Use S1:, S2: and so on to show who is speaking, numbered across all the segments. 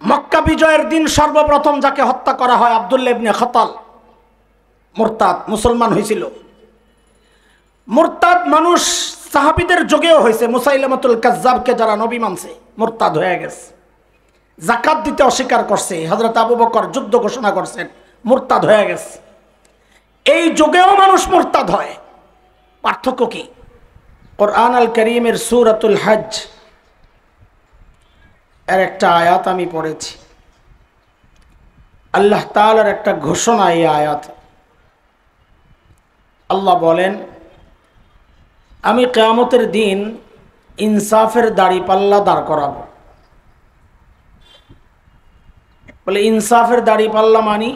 S1: মক্কা বিজয়ের দিন সর্বপ্রথম যাকে হত্যা করা হয় আব্দুল্লাহ ইবনে খতাল, মুরতাদ, মুসলমান হয়েছিল। মুরতাদ মানুষ সাহাবীদের যুগেও হয়েছে। মুসাইলামাতুল কাজ্জাবকে যারা নবী মানছে মুরতাদ হয়ে গেছে। যাকাত দিতে অস্বীকার করছে, হযরত আবু বকর যুদ্ধ ঘোষণা করছেন, মুরতাদ হয়ে গেছে। এই যুগেও মানুষ মুরতাদ হয়। পার্থক্য কি? কোরআন আল কারীমের সূরাতুল হজ এর একটা আয়াত আমি পড়েছি। আল্লাহ তাআলার একটা ঘোষণা এই আয়াত। আল্লাহ বলেন, আমি কিয়ামতের দিন ইনসাফের দাড়িপাল্লা দাঁড় করাবো। বলে ইনসাফের দাড়িপাল্লা মানি?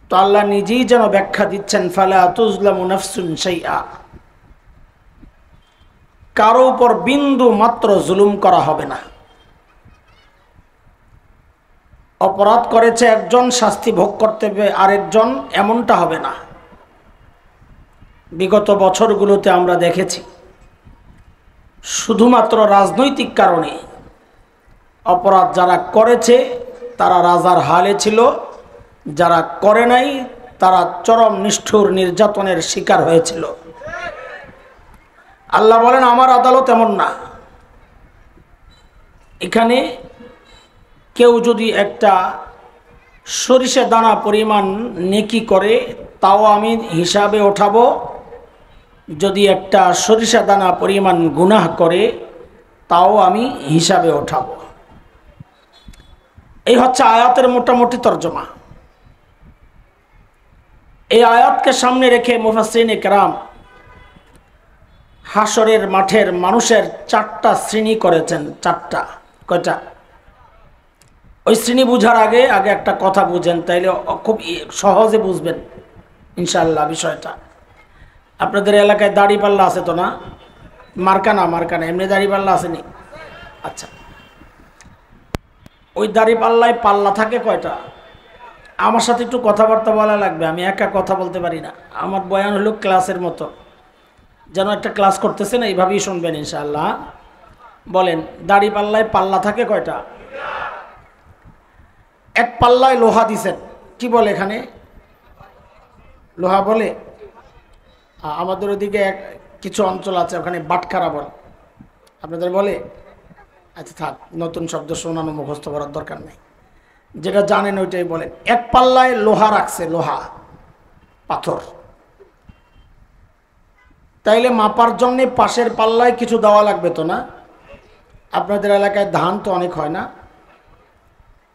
S1: তো আল্লাহ নিজেই যেন ব্যাখ্যা দিচ্ছেন, ফালা তুজলামু নাফসুন শাইআ, কারো উপর বিন্দু মাত্র জুলুম করা হবে না। অপরাধ করেছে একজন, শাস্তি ভোগ করতে হবে আরেকজন, এমনটা হবে না। বিগত বছরগুলোতে আমরা দেখেছি শুধুমাত্র রাজনৈতিক কারণে অপরাধ যারা করেছে তারা রাজার হালে ছিল, যারা করে নাই তারা চরম নিষ্ঠুর নির্যাতনের শিকার হয়েছিল। আল্লাহ বলেন, আমার আদালত এমন না। এখানে কেউ যদি একটা সরিষা দানা পরিমাণ নেকি করে তাও আমি হিসাবে ওঠাবো, যদি একটা সরিষা দানা পরিমাণ গুনাহ করে তাও আমি হিসাবে ওঠাবো। এই হচ্ছে আয়াতের মোটামুটি তর্জমা। এই আয়াতকে সামনে রেখে মুফাসসিরিনে কেরাম হাসরের মাঠের মানুষের 4টা শ্রেণী করেছেন। 4টা। কয়টা? ওই শ্রেণী বুঝার আগে একটা কথা বুঝেন, তাইলে খুব সহজে বুঝবেন ইনশাআল্লাহ বিষয়টা। আপনাদের এলাকায় দাড়িপাল্লা আছে তো না? মার্কানা এমনি দাড়িপাল্লা আসেনি? আচ্ছা, ওই দাড়িপাল্লায় পাল্লা থাকে কয়টা? আমার সাথে একটু কথাবার্তা বলা লাগবে, আমি একা কথা বলতে পারি না। আমার বয়ান হলো ক্লাসের মতো, যেন একটা ক্লাস করতেছেন এইভাবেই শুনবেন ইনশাআল্লাহ। বলেন, দাড়িপাল্লায় পাল্লা থাকে কয়টা? এক পাল্লায় লোহা দিছেন, কি বলে এখানে? লোহা বলে। আমাদের ওদিকে কিছু অঞ্চল আছে ওখানে বাটখারা বলে, আপনাদের বলে? আচ্ছা থাক, নতুন শব্দ শোনানো মুখস্থ করার দরকার নেই, যেটা জানেন ওইটাই বলেন। এক পাল্লায় লোহা রাখছে, লোহা, পাথর। তাইলে মাপার জন্য পাশের পাল্লায় কিছু দেওয়া লাগবে তো না? আপনাদের এলাকায় ধান তো অনেক হয় না,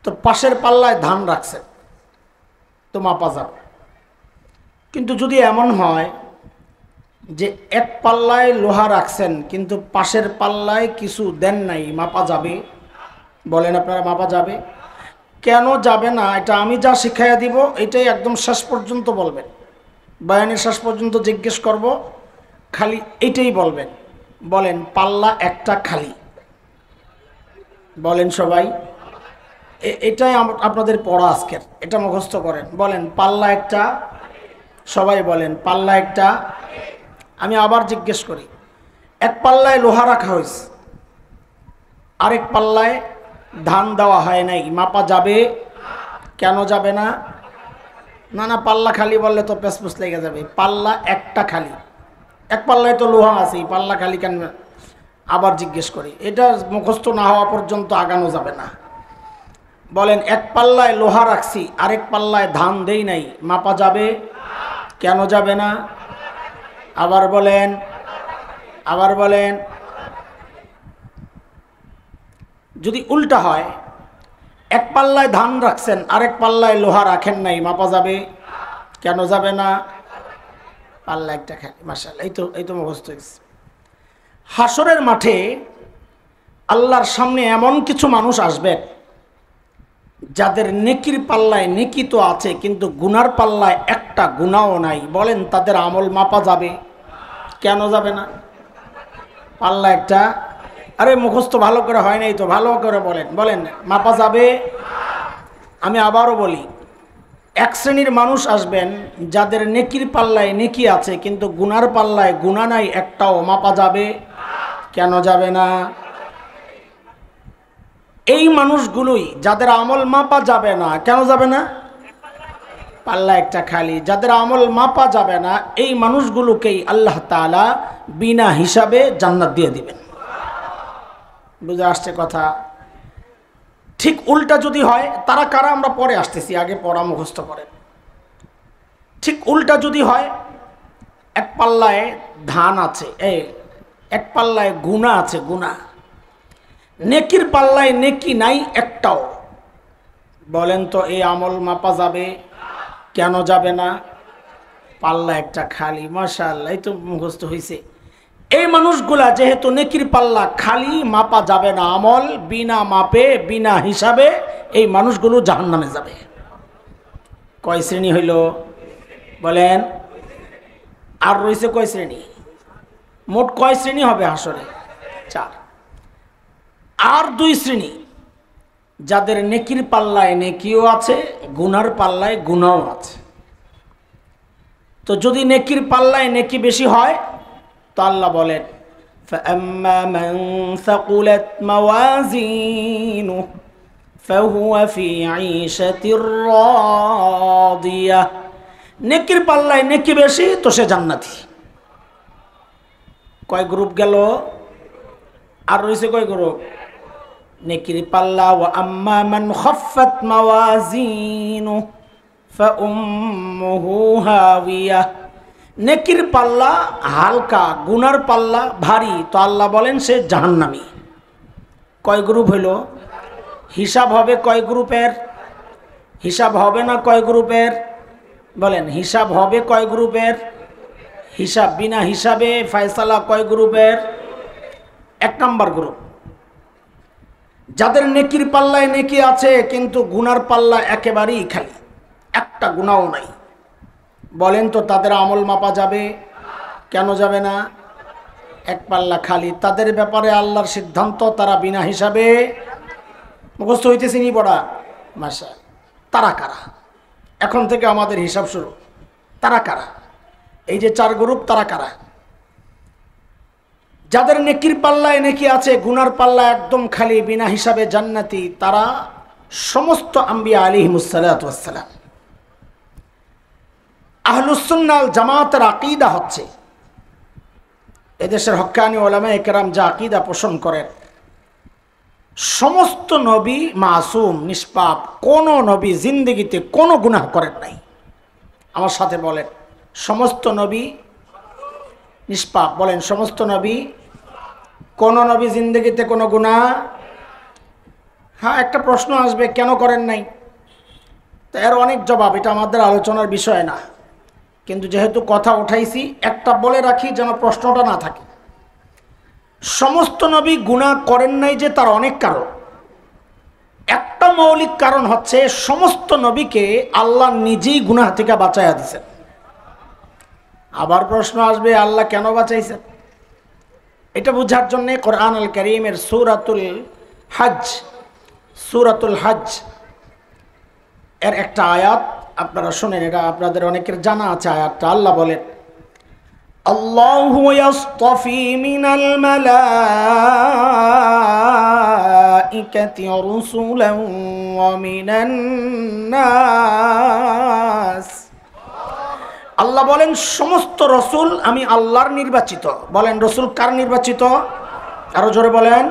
S1: তো পাশের পাল্লায় ধান রাখছে তো মাপা যাবে। কিন্তু যদি এমন হয় যে এক পাল্লায় লোহা রাখছেন কিন্তু পাশের পাল্লায় কিছু দেন নাই, মাপা যাবে? বলেন আপনারা, মাপা যাবে? কেন যাবে না এটা আমি যা শিখাইয়া দিব এটাই একদম শেষ পর্যন্ত বলবেন। বয়ানের শেষ পর্যন্ত জিজ্ঞেস করব, খালি এইটাই বলবেন। বলেন, পাল্লা একটা খালি। বলেন সবাই, এটাই আপনাদের পড়া আজকের, এটা মুখস্থ করেন। বলেন, পাল্লা একটা। সবাই বলেন, পাল্লা একটা। আমি আবার জিজ্ঞেস করি, এক পাল্লায় লোহা রাখা হয়েছে, আরেক পাল্লায় ধান দেওয়া হয় নাই, মাপা যাবে? কেন যাবে না? না, পাল্লা খালি বললে তো পেছপুছ লেগে যাবে। পাল্লা একটা খালি, এক পাল্লায় তো লোহা আছে, পাল্লা খালি কেন? আবার জিজ্ঞেস করি, এটা মুখস্থ না হওয়া পর্যন্ত আগানো যাবে না। বলেন, এক পাল্লায় লোহা রাখছি, আরেক পাল্লায় ধান দেই নাই, মাপা যাবে? কেন যাবে না? আবার বলেন। যদি উল্টা হয়, এক পাল্লায় ধান রাখছেন, আরেক পাল্লায় লোহা রাখেন নাই, মাপা যাবে? কেন যাবে না? পাল্লা একটা খালি। মাশাআল্লাহ, এই তো মুখস্থ হয়েছে। হাসরের মাঠে আল্লাহর সামনে এমন কিছু মানুষ আসবে যাদের নেকির পাল্লায় নেকি তো আছে কিন্তু গুনার পাল্লায় একটা গুনাও নাই। বলেন, তাদের আমল মাপা যাবে? কেন যাবে না? পাল্লা একটা। আরে মুখস্থ ভালো করে হয় নাই তো, ভালো করে বলেন মাপা যাবে? আমি আবারও বলি, এক শ্রেণীর মানুষ আসবেন যাদের নেকির পাল্লায় নেকি আছে কিন্তু গুনার পাল্লায় গুনাহ নাই একটাও, মাপা যাবে? কেন যাবে না? এই মানুষগুলোই যাদের আমল মাপা যাবে না। কেন যাবে না? পাল্লা একটা খালি। যাদের আমল মাপা যাবে না এই মানুষগুলোকেই আল্লাহ তাআলা বিনা হিসাবে জান্নাত দিয়ে দিবেন। বুঝে আসছে কথা? ঠিক উল্টা যদি হয়, তারা কারা আমরা পরে আসতেছি, আগে পড়া মুখস্থ করেন। ঠিক উল্টা যদি হয়, এক পাল্লায় ধান আছে, এক পাল্লায় গুনাহ আছে, গুনাহ। নেকির পাল্লায় নেকি নাই একটাও। বলেন তো এই আমল মাপা যাবে? কেন যাবে না? পাল্লা একটা খালি। মাশাআল্লাহ, এই তো মুখস্থ হয়েছে। এই মানুষগুলা যেহেতু নেকির পাল্লা খালি, মাপা যাবে না, আমল বিনা মাপে বিনা হিসাবে, এই মানুষগুলো জাহান্নামে যাবে। কয় শ্রেণী হইল বলেন? আর রয়েছে কয় শ্রেণী? মোট কয় শ্রেণী হবে হাসরে? 4। আর 2 শ্রেণী, যাদের নেকির পাল্লায় নেকিও আছে, গুনার পাল্লায় গুনাও আছে। তো যদি নেকির পাল্লায় নেকি বেশি হয় তো আল্লাহ বলেন فَأَمَّا مَنْ ثَقُلَتْ مَوَازِينُهُ فَهُوَ فِي عِيشَةٍ رَاضِيَةٍ। নেকির পাল্লায় নেকি বেশি তো সে জান্নাতি। কয় গ্রুপ গেল? আর রয়েছে কয় গ্রুপ? নেকির পাল্লা। ওয়া আম্মা মান খাফফাত মাওয়াজিনুহু ফাউম্মুহু হাওিয়া। নেকির পাল্লা হালকা, গুনার পাল্লা ভারী, তো আল্লাহ বলেন সে জাহান্নামী। কয় গ্রুপ হইল? হিসাব হবে কয় গ্রুপের? হিসাব হবে না কয় গ্রুপের? বলেন, হিসাব হবে কয় গ্রুপের? হিসাব বিনা হিসাবে ফয়সালা কয় গ্রুপের? 1 নম্বর গ্রুপ, যাদের নেকির পাল্লায় নেকি আছে কিন্তু গুনার পাল্লা একেবারেই খালি, একটা গুনাও নাই। বলেন তো তাদের আমল মাপা যাবে? কেন যাবে না? 1 পাল্লা খালি। তাদের ব্যাপারে আল্লাহর সিদ্ধান্ত, তারা বিনা হিসাবে। মুখস্থ হইতেছি নি পড়া? মাশা। তারা কারা? এখন থেকে আমাদের হিসাব শুরু। তারা কারা? এই যে 4 গ্রুপ, তারা কারা? যাদের নেকির পাল্লায় নেকি আছে, গুনার পাল্লা একদম খালি, বিনা হিসাবে জান্নাতি, তারা সমস্ত আম্বিয়া আলাইহিমুস সালাতু ওয়াস সালাম। আহলুস সুন্নাহ ওয়াল জামাতের আকীদা হচ্ছে, এদেশের হক্কানি উলামায়ে কেরাম যা আকীদা পোষণ করেন, সমস্ত নবী মাসুম, নিষ্পাপ। কোন নবী জিন্দেগিতে কোনো গুনাহ করেন নাই। আমার সাথে বলেন, সমস্ত নবী নিষ্পাপ। বলেন, সমস্ত নবী। কোন নবী জিন্দেগিতে কোনো গুনাহ? হ্যাঁ, একটা প্রশ্ন আসবে, কেন করেন নাই? তো এর অনেক জবাব, এটা আমাদের আলোচনার বিষয় না, কিন্তু যেহেতু কথা উঠাইছি একটা বলে রাখি যেন প্রশ্নটা না থাকে। সমস্ত নবী গুনাহ করেন নাই যে তার অনেক কারণ। একটা মৌলিক কারণ হচ্ছে সমস্ত নবীকে আল্লাহ নিজেই গুনাহ থেকে বাঁচাইয়া দিয়েছেন। আবার প্রশ্ন আসবে, আল্লাহ কেন বাঁচাইছেন? এটা বোঝার জন্য কোরআন আল কারীমের সূরাতুল হজ এর একটা আয়াত আপনারা শুনেন। এটা আপনাদের অনেকের জানা আছে আয়াতটা। আল্লাহ বলেন, আল্লাহু ইয়াসতাফি মিনাল মালাইকাতি রুসুলান ওয়া মিনান নাস। আল্লাহ বলেন, সমস্ত রসুল আমি আল্লাহর নির্বাচিত। বলেন, রসুল কার নির্বাচিত? আরো জোরে বলেন।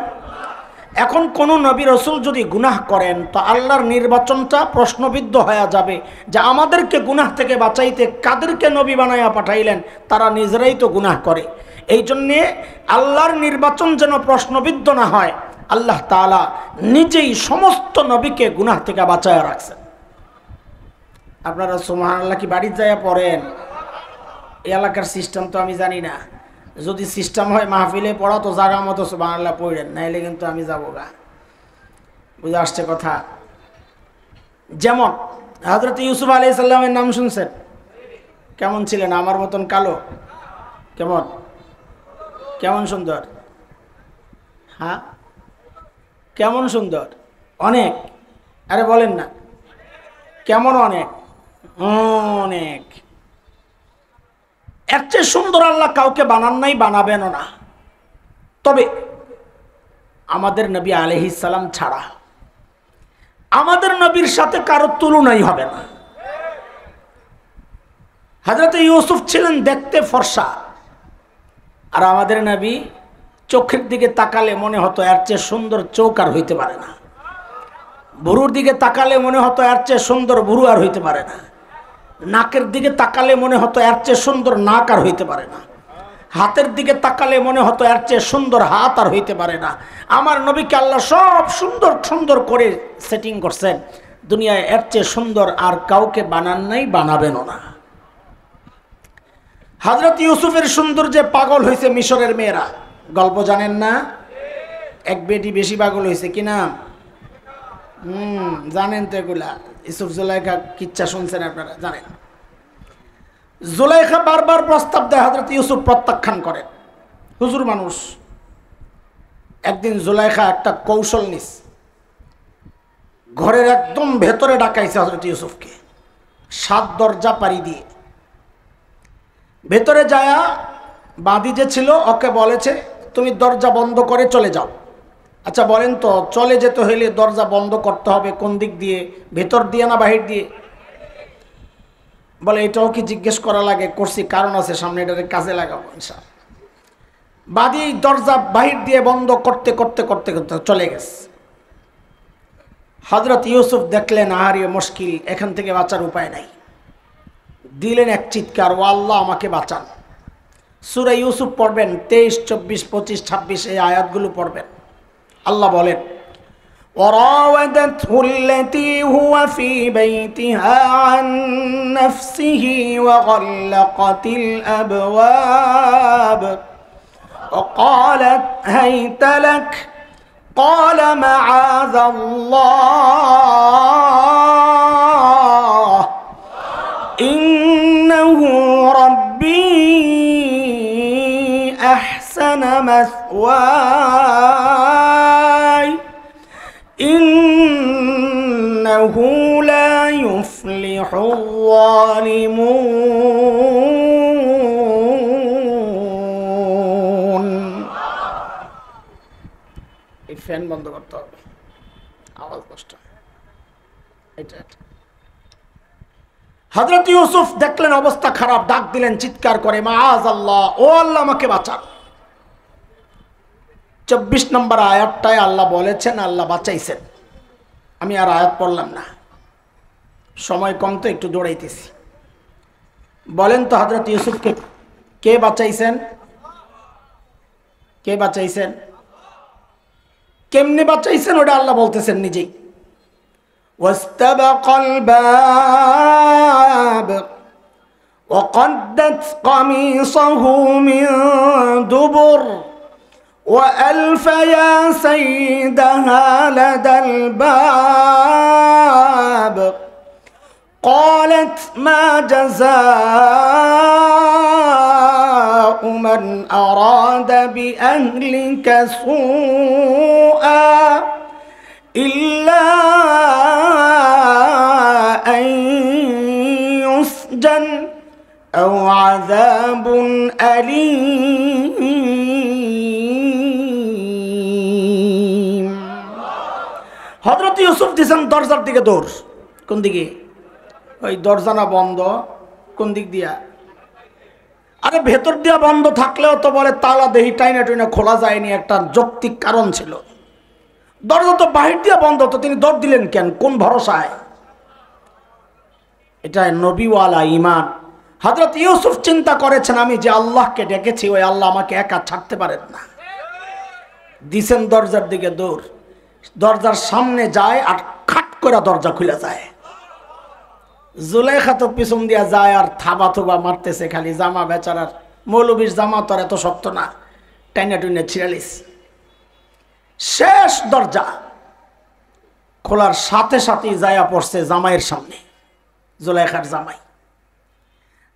S1: এখন কোন নবী রসুল যদি গুনাহ করেন তো আল্লাহর নির্বাচনটা প্রশ্নবিদ্ধ হয়ে যাবে যে আমাদেরকে গুনাহ থেকে বাঁচাইতে কাদেরকে নবী বানাইয়া পাঠাইলেন? তারা নিজেরাই তো গুনাহ করে। এই জন্যে আল্লাহর নির্বাচন যেন প্রশ্নবিদ্ধ না হয়, আল্লাহ তাআলা নিজেই সমস্ত নবীকে গুনাহ থেকে বাঁচাইয়া রাখছেন। আপনারা সুবহানাল্লাহ কি বাড়িতে যাইয়া পড়েন? এই এলাকার সিস্টেম তো আমি জানি না। যদি সিস্টেম হয় মাহফিলে পড়া তো জায়গা মতো সুবহানাল্লাহ পড়েন, নাইলে কিন্তু আমি যাবো গা। বুঝে আসছে কথা? যেমন হযরত ইউসুফ আলাইহিস সালামের নাম শুনছেন? কেমন ছিলেন? আমার মতন কালো? কেমন? কেমন সুন্দর? হ্যাঁ, কেমন সুন্দর? অনেক। আরে বলেন না, কেমন? অনেক অনেক। এর চেয়ে সুন্দর আল্লাহ কাউকে বানান নাই, বানাবেনও না। তবে আমাদের নবী আলাইহিস সালাম ছাড়া আমাদের নবীর সাথে কারো তুলনাই হবে না। হযরত ইউসুফ ছিলেন দেখতে ফর্সা, আর আমাদের নবী চোখের দিকে তাকালে মনে হতো এর চেয়ে সুন্দর চোখ আর হইতে পারে না, ভুরুর দিকে তাকালে মনে হতো এর চেয়ে সুন্দর ভুরু আর হইতে পারে না, নাকের দিকে তাকালে মনে হতো এর চেয়ে সুন্দর নাক আর হইতে পারে না, হাতের দিকে তাকালে মনে হতো এর চেয়ে সুন্দর হাত আর হইতে পারে না। আমার নবীকে আল্লাহ সব সুন্দর সুন্দর করে সেটিং করছেন, দুনিয়ায় এর চেয়ে সুন্দর আর কাউকে বানান নাই, বানাবেনও না। হযরত ইউসুফের সৌন্দর্যে পাগল হয়েছে মিশরের মেয়েরা, গল্প জানেন না? এক বেটি বেশি পাগল হয়েছে কিনা? জানেন তো এগুলা, ইউসুফ জুলাইখা কিচ্ছা শুনছেন আপনারা, জানেন। জুলাইখা বারবার প্রস্তাব দেয়, হযরত ইউসুফ প্রত্যাখ্যান করেন, হুজুর মানুষ। একদিন জুলাইখা একটা কৌশল নিস, ঘরের একদম ভেতরে ডাকাইছে হযরত ইউসুফকে, 7 দরজা পাড়ি দিয়ে। ভেতরে যায়া বাঁধি যে ছিল ওকে বলেছে তুমি দরজা বন্ধ করে চলে যাও। আচ্ছা বলেন তো, চলে যেতে হইলে দরজা বন্ধ করতে হবে কোন দিক দিয়ে, ভেতর দিয়ে না বাহির দিয়ে? বলে এটাও কি জিজ্ঞেস করা লাগে? করছি, কারণ আছে, সামনে এটাকে কাজে লাগাবো ইনশাআল্লাহ। বাদী দরজা বাহির দিয়ে বন্ধ করতে করতে করতে করতে চলে গেছে। হযরত ইউসুফ দেখলেন আহারে মুশকিল, এখান থেকে বাঁচার উপায় নাই। দিলেন এক চিৎকার, ও আল্লাহ আমাকে বাঁচান। সূরা ইউসুফ পড়বেন, 23, 24, 25, 26 এই আয়াতগুলো পড়বেন। আল্লাহ বলেন, وراودته التي هو في بيتها عن نفسه وغلقت الأبواب وقالت هيت لك قال معاذ الله إنه ربي أحسن مثواي إنه لا يفلح الظالمون। এই ফ্যান বন্ধ করতে হবে, আওয়াজ কষ্ট। হযরত ইউসুফ দেখলেন অবস্থা খারাপ, ডাক দিলেন চিৎকার করে, মাআযাল্লাহ, ও আল্লাহ আমাকে বাঁচান। 24 নম্বর আয়াতটায় আল্লাহ বলেছেন, আল্লাহ বাঁচাইছেন। আমি আর আয়াত পড়লাম না, সময় কম তো একটু দৌড়াইতেছি। বলেন তো হযরত ইউসুফকে কে বাঁচাইছেন? কে বাঁচাইছেন? কেমনে বাঁচাইছেন ওটা আল্লাহ বলতেছেন নিজেই। ওয়াস্তাবাকাল বাব ওয়াকাদ্দাত কামিসাহু মিন দুবুর وألف يا سيدها لدى الباب قالت ما جزاء من أراد بأهلك سوءا إلا أن يسجن أو عذاب أليم। হযরত ইউসুফ দিছেন দরজার দিকে দৌড়। কোন দিকে? ওই দরজা না বন্ধ, কোন দিক দিয়া? আরে ভেতর দিয়া বন্ধ থাকলেও তো বলে তালা দেহি টাইনা টাইনা খোলা যায়নি, একটা যৌক্তিক কারণ ছিল। দরজা তো বাহির দিয়া বন্ধ, তো তিনি দৌড় দিলেন কেন? কোন ভরসায়? এটা নবীওয়ালা ঈমান। হযরত ইউসুফ চিন্তা করেছেন, আমি যে আল্লাহকে ডেকেছি ওই আল্লাহ আমাকে একা ছাড়তে পারেন না। দিছেন দরজার দিকে দৌড়, দরজার সামনে যায় আর খাট করে দরজা খুলে যায়। জুলাইখা তো পিছন দিয়া যায় আর থাবা থুবা মারতেছে খালি। জামা বেচারার, মৌলবীর জামা তো আর এত শক্ত না, টাইনা টুইনা ছিড়ালিস। শেষ দরজা খোলার সাথে সাথেই যায়া পড়ছে জামাইয়ের সামনে, জুলাইখার জামাই।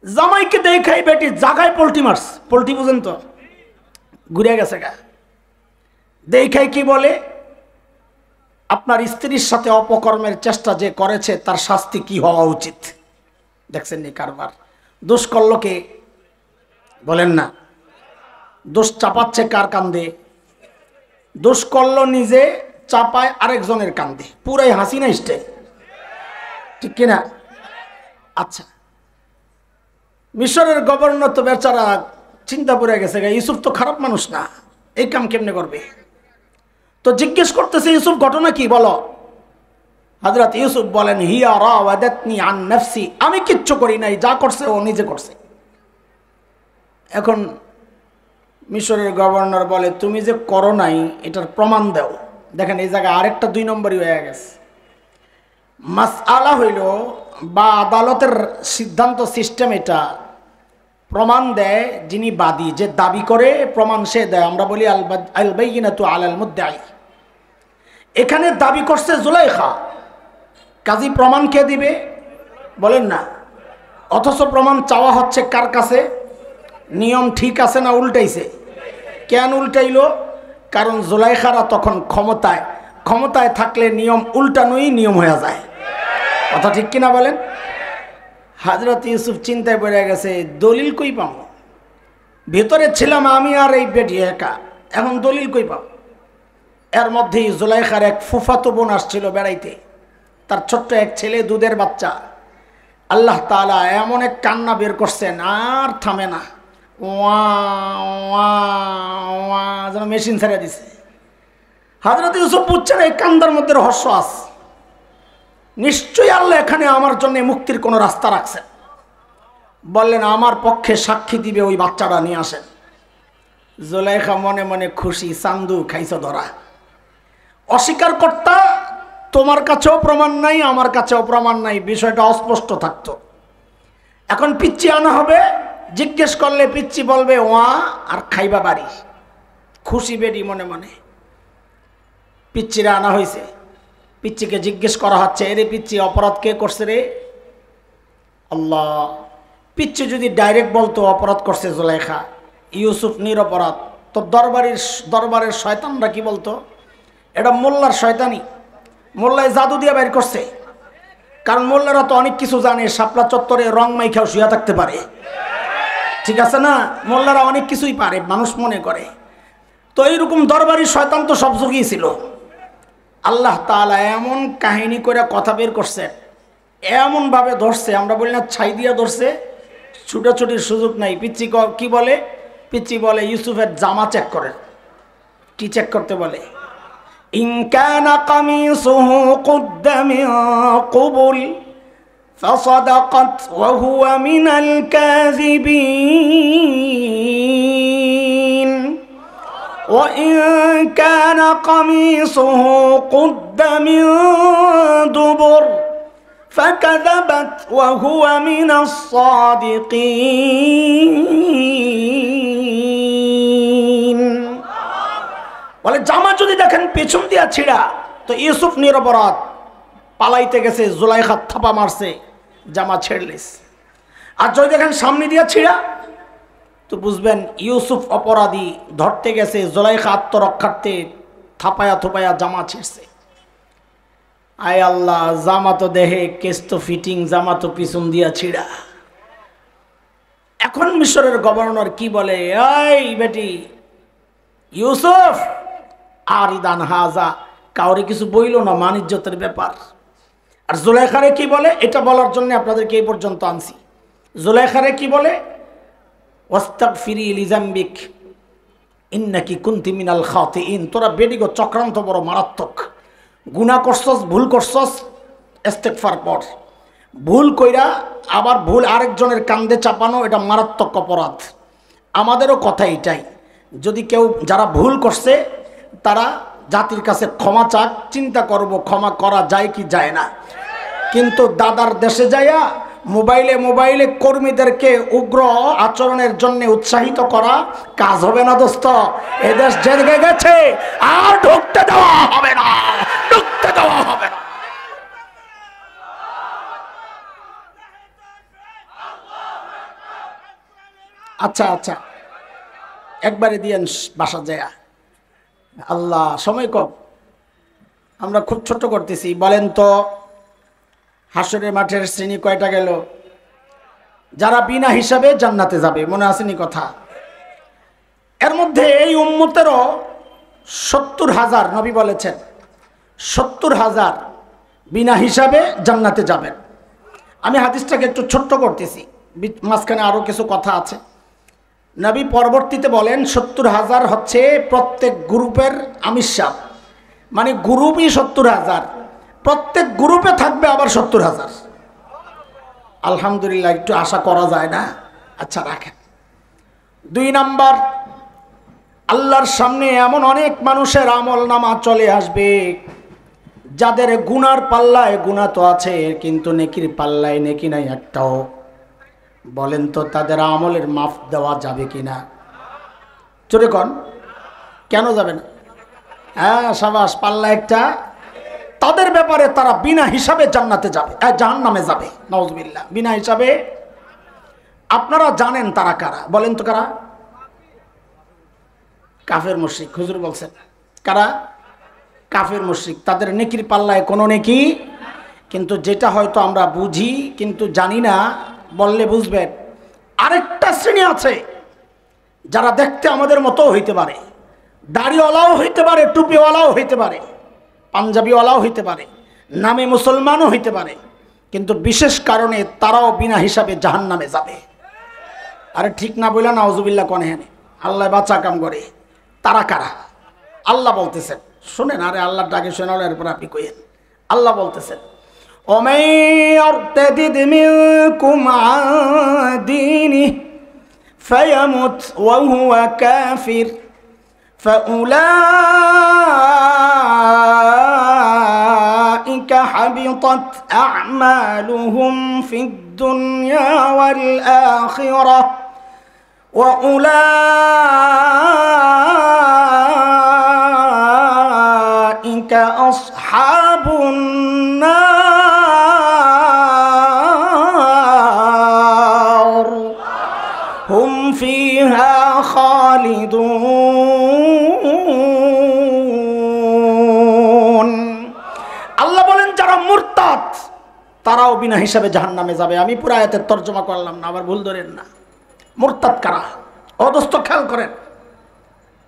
S1: জামাইকে দেখাই বেটি জাগায় পোল্টি মারস। পোল্টি বুঝেন তো, ঘুরে গেছে গা। দেখাই কি বলে, আপনার স্ত্রীর সাথে অপকর্মের চেষ্টা যে করেছে তার শাস্তি কি হওয়া উচিত। দেখছেন নি কারবার? দোষ করল কে? বলেন না। দোষ চাপাচ্ছে কার কান্দে? দোষ করলো নিজে, চাপায় আরেকজনের কান্দে, পুরাই হাসিনা স্টাইল, ঠিক কিনা? আচ্ছা, মিশরের গভর্নর তো বেচারা চিন্তা পড়ে গেছে, ইউসুফ তো খারাপ মানুষ না, এই কাম কেমনে করবে? তো জিজ্ঞেস করতেছে, ইউসুফ ঘটনা কি বলো? হযরত ইউসুফ বলেন, হিয়া রাওয়াদাতনি আন নাফসি, আমি কিচ্ছু করি নাই, যা করছে ও নিজে করছে। এখন মিশরের গভর্নর বলে, তুমি যে করো নাই এটার প্রমাণ দাও। দেখেন এই জায়গায় আরেকটা 2 নম্বরই হয়ে গেছে। মাসআলা হইল বা আদালতের সিদ্ধান্ত সিস্টেম, এটা প্রমাণ দেয় যিনি বাদী, যে দাবি করে প্রমাণ সে দেয়। আমরা বলি আল বাইয়িনাতু আলাল মুদ্দাই। এখানে দাবি করছে জুলাইখা, কাজী প্রমাণ কে দিবে? বলেন না। অথচ প্রমাণ চাওয়া হচ্ছে কার কাছে? নিয়ম ঠিক আছে না উল্টাইছে? কেন উল্টাইলো? কারণ জুলাইখারা তখন ক্ষমতায় থাকলে নিয়ম উল্টানোই নিয়ম হয়ে যায়। কথা ঠিক কিনা বলেন? হযরত ইউসুফ চিন্তায় পড়ে গেছে, দলিল কই পাব? ভেতরে ছিলাম আমি আর এই বেটি একা, এখন দলিল কই পাব? এর মধ্যেই জুলাইখার এক ফুফাতো বোন আসছিল বেড়াইতে, তার ছোট্ট এক ছেলে, দুধের বাচ্চা। আল্লাহ তাআলা এমন এক কান্না বের করছেন, আর থামে না, ওয়া ওয়া ওয়া, যেন মেশিন ছেড়ে দিছে। হযরত ইউসুফ বুঝছেন এই কান্দার মধ্যে রহস্য আছে, নিশ্চয়ই আল্লাহ এখানে আমার জন্য মুক্তির কোনো রাস্তা রাখছেন। বললেন, আমার পক্ষে সাক্ষী দিবে ওই বাচ্চাটা নিয়ে আসেন। জুলাইখা মনে মনে খুশি, চান্দু খাইছ ধরা। অস্বীকার করতা, তোমার কাছেও প্রমাণ নাই, আমার কাছেও প্রমাণ নাই, বিষয়টা অস্পষ্ট থাকতো। এখন পিচ্চি আনা হবে, জিজ্ঞেস করলে পিচ্চি বলবে ওয়া, আর খাইবা বাড়ি। খুশি বেডি মনে মনে। পিচ্চিরা আনা হয়েছে, পিচ্চিকে জিজ্ঞেস করা হচ্ছে, এরে পিচ্চি অপরাধ কে করছে রে? আল্লাহ। পিচ্চি যদি ডাইরেক্ট বলতো অপরাধ করছে জুলাইখা, ইউসুফ নিরপরাধ, তো দরবারের শয়তানরা কি বলতো? এটা মোল্লার শয়তানি, মোল্লায় জাদু দিয়ে বের করছে। কারণ মোল্লারা তো অনেক কিছু জানে, শাপলা চত্বরে রং মাইখাও শুয়ে থাকতে পারে, ঠিক আছে না? মোল্লারা অনেক কিছুই পারে, মানুষ মনে করে। তো এইরকম দরবারি শয়তান তো সব যুগেই ছিল। আল্লাহ তাআলা এমন কাহিনী করে কথা বের করছে, এমনভাবে ধরছে, আমরা বলি না ছাই দিয়া ধরছে, ছুটাছুটির সুযোগ নাই। পিচ্চি কি বলে? পিচ্চি বলে ইউসুফের জামা চেক করে। কি চেক করতে বলে? ইন কানা কামিসুহু কুদ্দা মিন কুবুল ফাসাদাকাত ওয়া হুয়া মিনাল কাযিবিন ওয়া ইন কানা কামিসুহু কুদ্দা মিন দুবুর فكذبت وهو من الصادقين। বলে জামা যদি দেখেন পেছন দিয়া ছিড়া, তো ইউসুফ নিরপরাধ, পালাইতে গেছে, জুলাইখা থাপা মারছে, জামা ছেড়লিস। আর যদি দেখেন সামনে দিয়া ছিড়া, তো বুঝবেন ইউসুফ অপরাধী, ধরতে গেছে, জুলাইখা আত্মরক্ষার্থে থাপায়া থুপায়া জামা ছিঁড়ছে। আয় আল্লাহ, জামা তো দেহে কেস তো ফিটিং, জামা তো পিছন দিয়া ছিড়া। এখন মিশরের গভর্নর কি বলে, এই বেটি ইউসুফ আর ইদান হাজা, কাউরে কিছু বইল না, মান ইজ্জতের ব্যাপার। আর জুলাইখারে কি বলে, এটা বলার জন্য আপনাদেরকে এই পর্যন্ত আনছি। জুলাইখারে কি বলে, ওয়াস্তাগফিরি লিজাম্বিক ইন্নাকি কুনতি মিনাল খাতিইন। তোরা বেডিগো চক্রান্ত বড় মারাত্মক, গুনাহ করছস, ভুল করছস, ইস্তেগফার পড়। ভুল কইরা আবার ভুল আরেকজনের কান্দে চাপানো, এটা মারাত্মক অপরাধ। আমাদেরও কথা এটাই, যদি কেউ যারা ভুল করছে তারা জাতির কাছে ক্ষমা চাক, চিন্তা করব ক্ষমা করা যায় কি যায় না। কিন্তু দাদার দেশে যাইয়া মোবাইলে কর্মীদেরকে উগ্র আচরণের জন্য উৎসাহিত করা কাজ হবে না দোস্ত। এদেশ জেগে গেছে, আর ঢুকতে দেওয়া হবে না, ঢুকতে দেওয়া হবে না। আচ্ছা আচ্ছা, একবারে দিয়েন বাসা যায়। আল্লাহ, সময় কম, আমরা খুব ছোট করতেছি। বলেন তো হাসরের মাঠের শ্রেণী কয়টা গেল? যারা বিনা হিসাবে জান্নাতে যাবে, মনে আসেনি কথা? এর মধ্যে এই উম্মতেরও 70,000 নবী বলেছেন 70,000 বিনা হিসাবে জান্নাতে যাবেন। আমি হাদিসটাকে একটু ছোট্ট করতেছি, মাঝখানে আরও কিছু কথা আছে। নবী পরবর্তীতে বলেন 70,000 হচ্ছে প্রত্যেক গ্রুপের আমিষাব, মানে গ্রুপই 70,000, প্রত্যেক গ্রুপে থাকবে আবার 70,000। আলহামদুলিল্লাহ, একটু আশা করা যায় না? আচ্ছা রাখেন। 2 নাম্বার, আল্লাহর সামনে এমন অনেক মানুষের আমল নামা চলে আসবে যাদের গুনার পাল্লায় গুনাহ তো আছে, কিন্তু নেকির পাল্লায় নেকি নাই একটাও। বলেন তো তাদের আমলের মাফ দেওয়া যাবে কিনা? জোরে কোন, কেন যাবে না? হ্যাঁ সাবাস, পাল্লা একটা। তাদের ব্যাপারে তারা বিনা হিসাবে জান্নাতে যাবে, জাহান্নামে যাবে, নাউজুবিল্লাহ, বিনা হিসাবে। আপনারা জানেন তারা কারা? বলেন তো কারা? কাফের মুশরিক। হুজুর বলছেন কারা? কাফের মুশরিক। তাদের নেকির পাল্লায় কোনো নেকি, কিন্তু যেটা হয়তো আমরা বুঝি কিন্তু জানি না, বললে বুঝবেন। আরেকটা শ্রেণী আছে যারা দেখতে আমাদের মতো হইতে পারে, দাড়িওয়ালাও হইতে পারে, টুপিওয়ালাও হইতে পারে, পাঞ্জাবিওয়ালাও হইতে পারে, নামে মুসলমানও হইতে পারে, কিন্তু বিশেষ কারণে তারাও বিনা হিসাবে জাহান্নামে যাবে। আরে ঠিক না বললেন নাউজুবিল্লাহ কোন? হ্যাঁ, আল্লাহ বাঁচা কাম করে। তারা কারা? আল্লাহ বলতেছেন, শুনেন, আরে আল্লাহর ডাকে শোনালো, এরপর আপনি কইেন। আল্লাহ বলতেছেন, ومن يرتد منكم عن دينه فيمت وهو كافر فأولئك حبطت أعمالهم في الدنيا والآخرة وأولئك أصحاب النار هم فيها খালিদুন। আল্লাহ বলেন যারা মুরতাদ তারাও বিনা হিসাবে জাহান্নামে যাবে। আমি পুরো আয়াতের তর্জমা করলাম না, আবার ভুল ধরেন না। মুরতাদ কারা? অদস্ত খেয়াল করেন,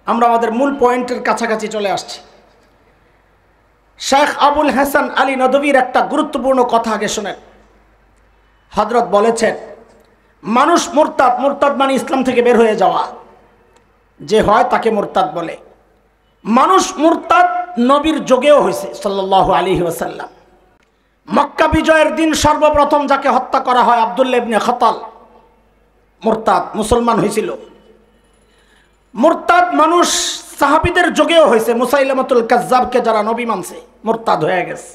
S1: আমরা আমাদের মূল পয়েন্টের কাছাকাছি চলে আসছি। শেখ আবুল হাসান আলী নদভীর একটা গুরুত্বপূর্ণ কথা আগে শোনেন। হযরত বলেছেন, মানুষ মুরতাদ, মুরতাদ মানে ইসলাম থেকে বের হয়ে যাওয়া, যে হয় তাকে মুরতাদ বলে। মানুষ মুরতাদ নবীর যুগেও হয়েছে সাল্লাল্লাহু আলাইহি ওয়াসাল্লাম। মক্কা বিজয়ের দিন সর্বপ্রথম যাকে হত্যা করা হয় আব্দুল্লাহ ইবনে খতাল, মুরতাদ, মুসলমান হয়েছিল। মুরতাদ মানুষ সাহাবীদের যুগেও হয়েছে। মুসাইলামাতুল কাজ্জাবকে যারা নবী মানছে মুরতাদ হয়ে গেছে।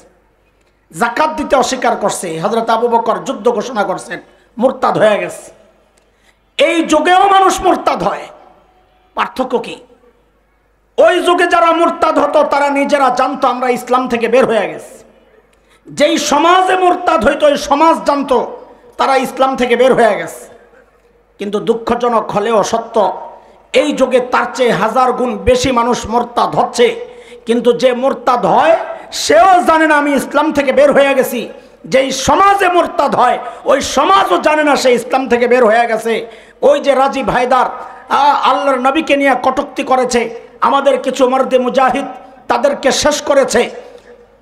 S1: যাকাত দিতে অস্বীকার করছে, হযরত আবু বকর যুদ্ধ ঘোষণা করছেন, মুরতাদ হয়ে গেছে। এই যুগেও মানুষ মুরতাদ হয়। পার্থক্য কি? ওই যুগে যারা মুরতাদ হতো তারা নিজেরা জানতো আমরা ইসলাম থেকে বের হয়ে গেছি। যেই সমাজে মুরতাদ হইতো ওই সমাজ জানতো তারা ইসলাম থেকে বের হয়ে গেছে। কিন্তু দুঃখজনক হলেও সত্য, এই যুগে তার চেয়ে 1000 গুণ বেশি মানুষ মুরতাদ হচ্ছে, কিন্তু যে মুরতাদ হয় সেও জানে না আমি ইসলাম থেকে বের হয়ে গেছি। যেই সমাজে মুরতাদ হয় ওই সমাজও জানে না সে ইসলাম থেকে বের হয়ে গেছে। ওই যে রাজীব হায়দার আল্লাহর নবীকে নিয়ে কটূক্তি করেছে, আমাদের কিছু মর্দে মুজাহিদ তাদেরকে শেষ করেছে,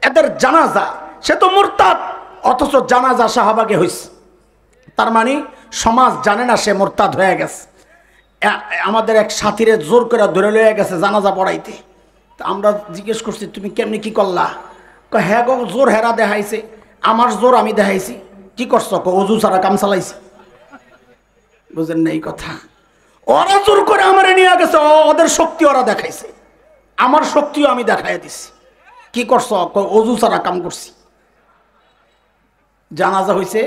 S1: এদের জানাজা, সে তো মুরতাদ, অথচ জানাজা শাহবাগে হইছে। তার মানে সমাজ জানে না সে মুরতাদ হয়ে গেছে। আমাদের এক সাথীরে জোর করে ধরে লয়ে গেছে জানাজা পড়াইতে। তা আমরা জিজ্ঞেস করছি তুমি কেমনি কি করলা? হ্যাঁ গো, জোর হেরা দেখাইছে, আমার জোর আমি দেখাইছি। কি করছো? অজু ছাড়া কাম চালাইছি। বুঝেন না এই কথা? ওরা জোর করে আমারে নিয়ে গেছে, ওদের শক্তি ওরা দেখাইছে, আমার শক্তিও আমি দেখাই দিছি। কি করছো? অজু ছাড়া কাম করছি। জানাজা হইছে,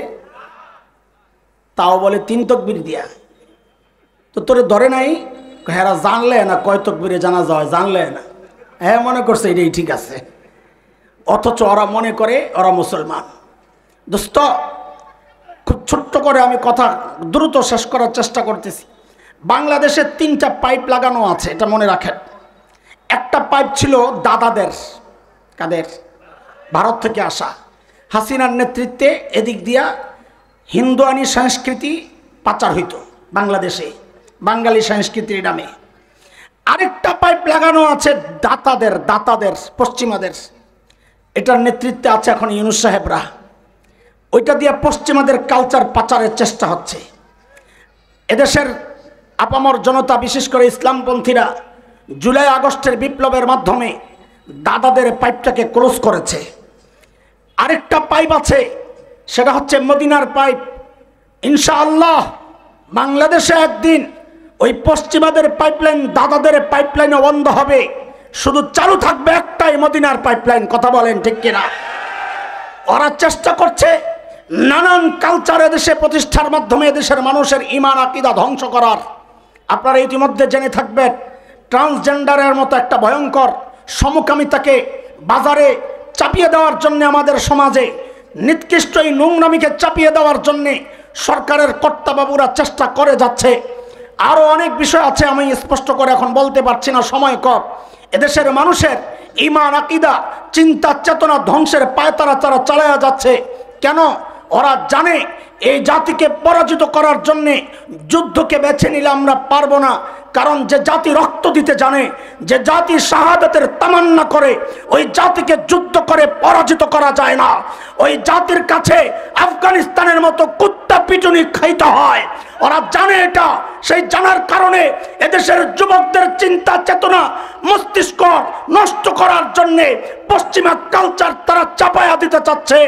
S1: তাও বলে 3 তাকবীর দিয়া। তো তোরে ধরে নাই? হেরা জানলে না কয় তাকবীরে জানাজা হয়, জানলে না। হ্যাঁ মনে করছে এটাই ঠিক আছে, অথচ ওরা মনে করে ওরা মুসলমান। দোস্ত, খুব ছোট্ট করে আমি কথা দ্রুত শেষ করার চেষ্টা করতেছি। বাংলাদেশে 3টা পাইপ লাগানো আছে, এটা মনে রাখেন। একটা পাইপ ছিল দাদাদের, কাদের? ভারত থেকে আসা হাসিনার নেতৃত্বে এদিক দিয়া হিন্দুয়ানি সংস্কৃতি পাচার হইত বাংলাদেশে, বাঙালি সংস্কৃতির নামে। আরেকটা পাইপ লাগানো আছে দাতাদের, পশ্চিমাদের। এটার নেতৃত্বে আছে এখন ইউনূস সাহেবরা। ওইটা দিয়ে পশ্চিমাদের কালচার পাচারের চেষ্টা হচ্ছে। এদেশের আপামর জনতা, বিশেষ করে ইসলামপন্থীরা জুলাই আগস্টের বিপ্লবের মাধ্যমে দাদাদের পাইপটাকে ক্লোজ করেছে। আরেকটা পাইপ আছে, সেটা হচ্ছে মদিনার পাইপ। ইনশাআল্লাহ বাংলাদেশে একদিন ওই পশ্চিমাদের পাইপলাইন দাদাদের পাইপলাইনও বন্ধ হবে, শুধু চালু থাকবে একটাই মদিনার পাইপলাইন। কথা বলেন ঠিক কিনা? ওরা চেষ্টা করছে নানান কালচার এদেশে প্রতিষ্ঠার মাধ্যমে এদেশের মানুষের ঈমান আকীদা ধ্বংস করার। আপনারা ইতিমধ্যে জেনে থাকবেন, ট্রান্সজেন্ডারের মতো একটা ভয়ঙ্কর সমকামিতাকে বাজারে চাপিয়ে দেওয়ার জন্য, আমাদের সমাজে নিকৃষ্ট এই নোংরামিকে চাপিয়ে দেওয়ার জন্যে সরকারের কর্তাবাবুরা চেষ্টা করে যাচ্ছে। আরও অনেক বিষয় আছে, আমি স্পষ্ট করে এখন বলতে পারছি না, সময় কম। এদেশের মানুষের ঈমান আকীদা চিন্তা চেতনা ধ্বংসের পায়তারা তারা চালায়া যাচ্ছে। কেন? ওরা জানে এই জাতিকে পরাজিত করার জন্যে যুদ্ধকে বেছে নিলে আমরা পারবো না। কারণ যে জাতি রক্ত দিতে জানে, যে জাতি শাহাদাতের তামান্না করে, ওই জাতিকে যুদ্ধ করে পরাজিত করা যায় না। ওই জাতির কাছে আফগানিস্তানের মতো কুত্তা পিটুনি খাইতে হয়। ওরা জানে এটা। সেই জানার কারণে এদেশের যুবকদের চিন্তা চেতনা মস্তিষ্ক নষ্ট করার জন্যে পশ্চিমা কালচার তারা চাপায়া দিতে চাচ্ছে।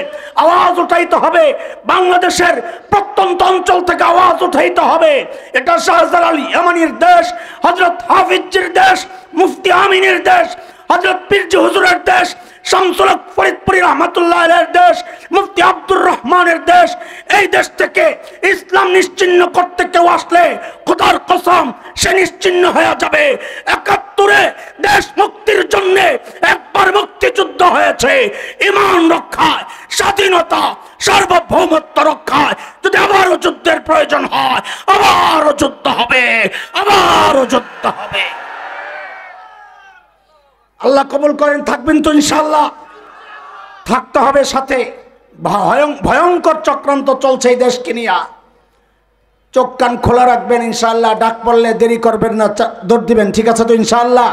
S1: আওয়াজ উঠাইতে হবে, বাংলাদেশের প্রত্যন্ত অঞ্চল থেকে আওয়াজ উঠাইতে হবে। এটা শাহজালাল ইয়ামানির দেশ, হযরত হাফিজের দেশ, মুফতি আমিনের দেশ, হযরত পীরজি হুজুরের দেশ, শামসুল হক ফরিদপুরি রহমাতুল্লাহ আলাইহির দেশ, মুফতি আব্দুর রহমানের দেশ। এই দেশ থেকে ইসলাম নিশ্চিহ্ন করতে কেউ আসলে খোদার কসম সে নিশ্চিহ্ন হয়ে যাবে। ৭১-এ দেশ মুক্তির জন্য একবার মুক্তিযুদ্ধ হয়েছে। ঈমান রক্ষায়, স্বাধীনতা সার্বভৌমত্ব রক্ষায় যদি আবারও যুদ্ধের প্রয়োজন হয়, আবারও যুদ্ধ হবে, আবারও যুদ্ধ হবে। আল্লাহ কবুল করেন। থাকবেন তো ইনশাআল্লাহ? থাকতে হবে। সাথে ভয়ঙ্কর চক্রান্ত চলছে এই দেশকে নিয়ে। চোখ কান খোলা রাখবেন ইনশাআল্লাহ। ডাক পড়লে দেরি করবেন না, দৌড় দিবেন। ঠিক আছে তো ইনশাআল্লাহ?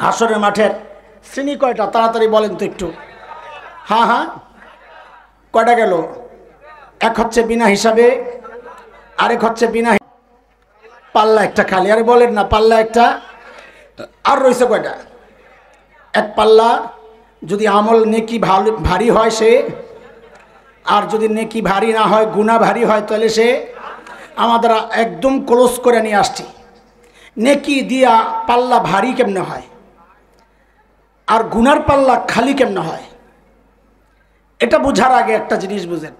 S1: হাসরের মাঠের শ্রেণী কয়টা তাড়াতাড়ি বলেন তো একটু। হ্যাঁ হ্যাঁ, কয়টা গেল? এক হচ্ছে বিনা হিসাবে, আরেক হচ্ছে বিনা পাল্লা একটা খালি। আরে বলেন না, পাল্লা একটা। আর রয়েছে কয়টা? এক পাল্লা যদি আমল নেকি ভারী হয় সে, আর যদি নেকি ভারী না হয়, গুনাহ ভারী হয়, তাহলে সে। আমাদের একদম ক্লোজ করে নিয়ে আসছি। নেকি দিয়া পাল্লা ভারী কেমনে হয়, আর গুনার পাল্লা খালি কেমনে হয়? এটা বোঝার আগে একটা জিনিস বুঝেন।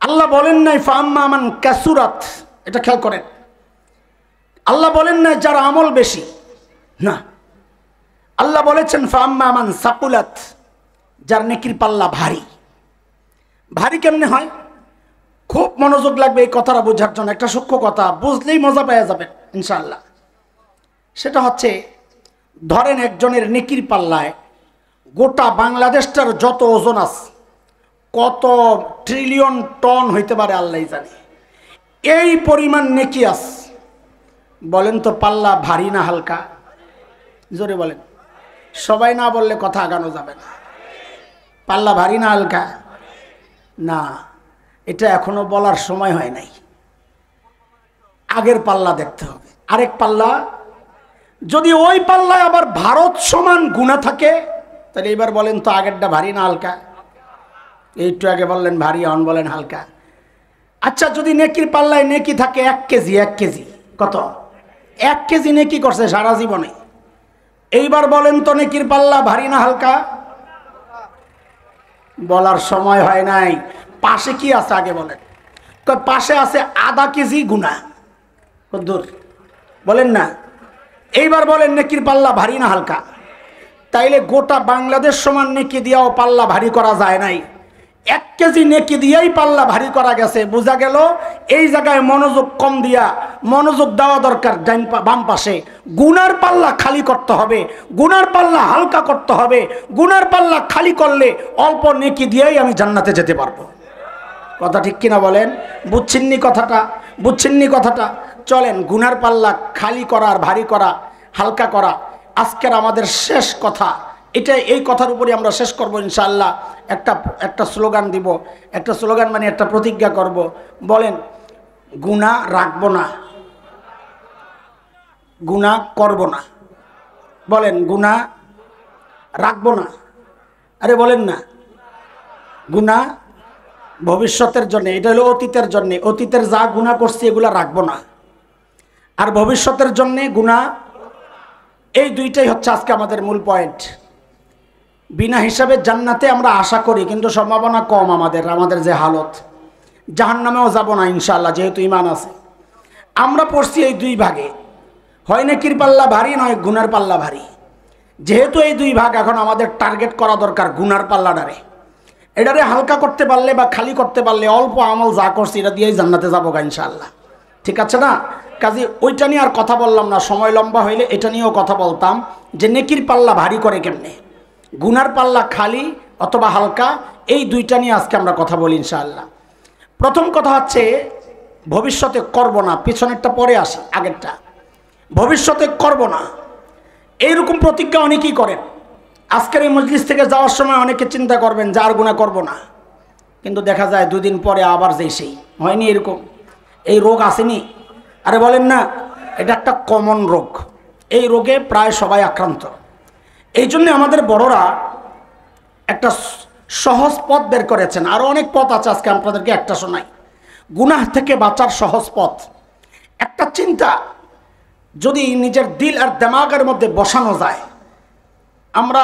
S1: আল্লাহ বলেন নাই ফাম্মা মান কাসুরাত, এটা খেয়াল করেন। আল্লাহ বলেন নাই যার আমল বেশি, না। আল্লাহ বলেছেন ফাম্মা মান সাকুলাত, যার নেকির পাল্লা ভারী। ভারী কেমনে হয়? খুব মনোযোগ লাগবে এই কথাটা বোঝার জন্য। একটা সূক্ষ্ম কথা, বুঝলেই মজা পাওয়া যাবে ইনশাআল্লাহ। সেটা হচ্ছে, ধরেন একজনের নেকির পাল্লায় গোটা বাংলাদেশটার যত ওজন আছে, কত ট্রিলিয়ন টন হইতে পারে আল্লাহই জানে, এই পরিমাণ নেকি আছে। বলেন তো পাল্লা ভারী না হালকা? জোরে বলেন। সবাই না বললে কথা আগানো যাবে না। পাল্লা ভারী না হালকা? না, এটা এখনো বলার সময় হয় নাই। আগের পাল্লা দেখতে হবে। আরেক পাল্লা, যদি ওই পাল্লায় আবার ভারত সমান গুনাহ থাকে, তাহলে এবার বলেন তো আগেরটা ভারী না হালকা? একটু আগে বললেন ভারী, এখন বলেন হালকা। আচ্ছা, যদি নেকির পাল্লায় নেকি থাকে 1 কেজি, 1 কেজি কত? 1 কেজি নেকি করছে সারা জীবনে। এইবার বলেন তো নেকির পাল্লা ভারী না হালকা? বলার সময় হয় নাই। পাশে কি আছে আগে বলেন। পাশে আছে আধা কেজি গুনাহ। কদ্দুর বলেন না। এইবার বলেন নেকির পাল্লা ভারী না হালকা? তাইলে গোটা বাংলাদেশ সমান নেকি দিয়াও পাল্লা ভারী করা যায় নাই। 1 কেজি নেকি দিয়েই পাল্লা ভারী করা গেছে। বোঝা গেল এই জায়গায় মনোযোগ কম দিয়া মনোযোগ দেওয়া দরকার বাম পাশে। গুনার পাল্লা খালি করতে হবে, গুনার পাল্লা হালকা করতে হবে। গুনার পাল্লা খালি করলে অল্প নেকি দিয়েই আমি জান্নাতে যেতে পারবো। কথা ঠিক কিনা বলেন? বুঝছেননি কথাটা? বুঝছেননি কথাটা? চলেন, গুনার পাল্লা খালি করা আর ভারী করা, হালকা করা আজকের আমাদের শেষ কথা। এই কথার উপরে আমরা শেষ করব ইনশাআল্লাহ। একটা স্লোগান দিব, একটা স্লোগান মানে একটা প্রতিজ্ঞা করব। বলেন, গুনাহ রাখবো না, গুনাহ করব না। বলেন, গুনাহ রাখবো না। আরে বলেন না, গুনাহ ভবিষ্যতের জন্য, এটা হলো অতীতের জন্য। অতীতের যা গুনাহ করছি এগুলা রাখবো না, আর ভবিষ্যতের জন্য গুনাহ। এই দুইটাই হচ্ছে আজকে আমাদের মূল পয়েন্ট। বিনা হিসাবে জান্নাতে আমরা আশা করি, কিন্তু সম্ভাবনা কম আমাদের যে হালত। জাহান্নামেও যাব না ইনশাআল্লাহ, যেহেতু ঈমান আছে। আমরা পড়ছি এই দুই ভাগে, হয় নেকির পাল্লা ভারী, নয় গুনার পাল্লা ভারী। যেহেতু এই দুই ভাগ, এখন আমাদের টার্গেট করা দরকার গুনার পাল্লাটারে। এটারে হালকা করতে পারলে বা খালি করতে পারলে, অল্প আমল যা করছি এটা দিয়েই জান্নাতে যাবো গা ইনশাআল্লাহ। ঠিক আছে না? কাজে ওইটা নিয়ে আর কথা বললাম না, সময় লম্বা হইলে এটা নিয়েও কথা বলতাম যে নেকির পাল্লা ভারী করে কেমনে, গুনার পাল্লা খালি অথবা হালকা, এই দুইটা নিয়ে আজকে আমরা কথা বলি ইনশাআল্লাহ। প্রথম কথা হচ্ছে ভবিষ্যতে করব না, পিছনেরটা পরে আসি, আগেরটা। ভবিষ্যতে করব না এইরকম প্রতিজ্ঞা অনেকেই করেন। আজকের এই মজলিস থেকে যাওয়ার সময় অনেকে চিন্তা করবেন যে আর গুনাহ করব না, কিন্তু দেখা যায় দুদিন পরে আবার যেই সেই। হয়নি এরকম? এই রোগ আসেনি? আরে বলেন না, এটা একটা কমন রোগ। এই রোগে প্রায় সবাই আক্রান্ত। এই জন্য আমাদের বড়রা একটা সহজ পথ বের করেছেন। আরও অনেক পথ আছে, আজকে আপনাদেরকে একটা শোনাই। গুনাহ থেকে বাঁচার সহজ পথ। একটা চিন্তা যদি নিজের দিল আর দিমাগের মধ্যে বসানো যায়, আমরা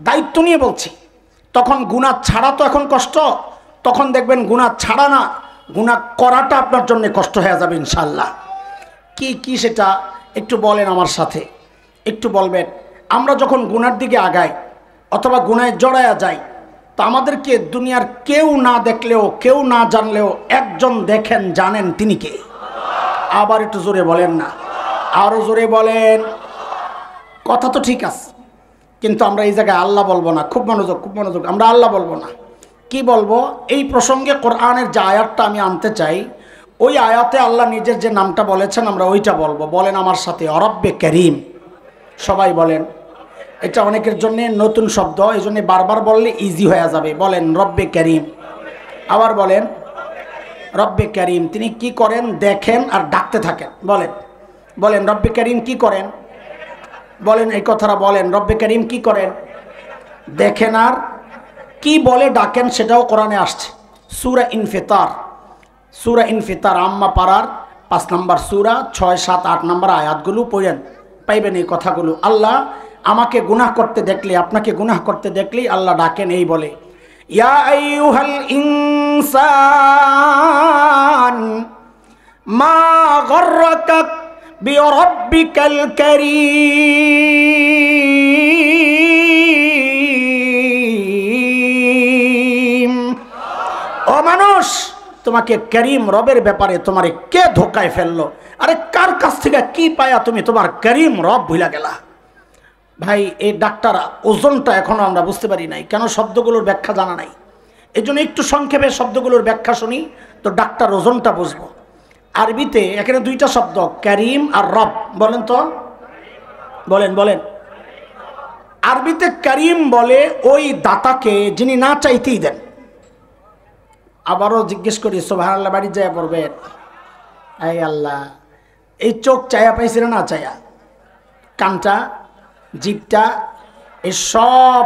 S1: দায়িত্ব নিয়ে বলছি, তখন গুনাহ ছাড়া তো এখন কষ্ট, তখন দেখবেন গুনাহ ছাড়া না, গুনাহ করাটা আপনার জন্য কষ্ট হয়ে যাবে ইনশাআল্লাহ। কি সেটা একটু বলেন আমার সাথে, একটু বলবেন। আমরা যখন গুনার দিকে আগাই অথবা গুনায় জড়ায়া যাই, তো আমাদেরকে দুনিয়ার কেউ না দেখলেও, কেউ না জানলেও একজন দেখেন, জানেন, তিনি কে? আবার একটু জোরে বলেন না, আরো জোরে বলেন। কথা তো ঠিক আছে, কিন্তু আমরা এই জায়গায় আল্লাহ বলবো না। খুব মনোযোগ, আমরা আল্লাহ বলবো না। কি বলবো? এই প্রসঙ্গে কোরআনের যে আয়াতটা আমি আনতে চাই, ওই আয়াতে আল্লাহ নিজের যে নামটা বলেছেন আমরা ওইটা বলবো। বলেন আমার সাথে, রব্বে করিম। সবাই বলেন। এটা অনেকের জন্য নতুন শব্দ, এই জন্য বারবার বললে ইজি হয়ে যাবে। বলেন রব্বে করিম। আবার বলেন রব্বে করিম। তিনি কি করেন? দেখেন আর ডাকতে থাকেন। বলেন রব্বে করিম কি করেন? বলেন এই কথাটা বলেন, রব্বে করিম কি করেন? দেখেন আর কি বলে ডাকেন, সেটাও কোরআনে আসছে। সূরা ইনফিতার আম্মা পাড়ার 5 নম্বর সূরা, 6, 7, 8 নম্বর আয়াতগুলো পড়েন, পাইবেন এই কথাগুলো। আল্লাহ আমাকে গুনাহ করতে দেখলে, আপনাকে গুনাহ করতে দেখলেই আল্লাহ ডাকেন এই বলে, ইয়া আইয়ুহাল ইনসান মা গররাকা বিরব্বিকাল কারীম। ও মানুষ, তোমাকে করিম রবের ব্যাপারে তোমারে কে ধোকায় ফেললো? আরে কার কাছ থেকে কি পায়া তুমি তোমার করিম রব ভুলা গেলা? ভাই, এই ডাক্তার ওজনটা এখনো আমরা বুঝতে পারি নাই, কেন? শব্দগুলোর ব্যাখ্যা জানা নাই। এই জন্য একটু সংক্ষেপে শব্দগুলোর ব্যাখ্যা শুনি, তো ডাক্তার ওজনটা বুঝবো। আরবিতে এখানে দুইটা শব্দ, করিম আর রব। বলেন তো, বলেন। আরবিতে করিম বলে ওই দাতাকে যিনি না চাইতেই দেন। আবারও জিজ্ঞেস করি, সুবহানাল্লাহ বাড়ি যায় পড়বেন। এই আল্লাহ, এই চোখ চায়া পাইছে না চায়া? কানটা, জিভটা, এই সব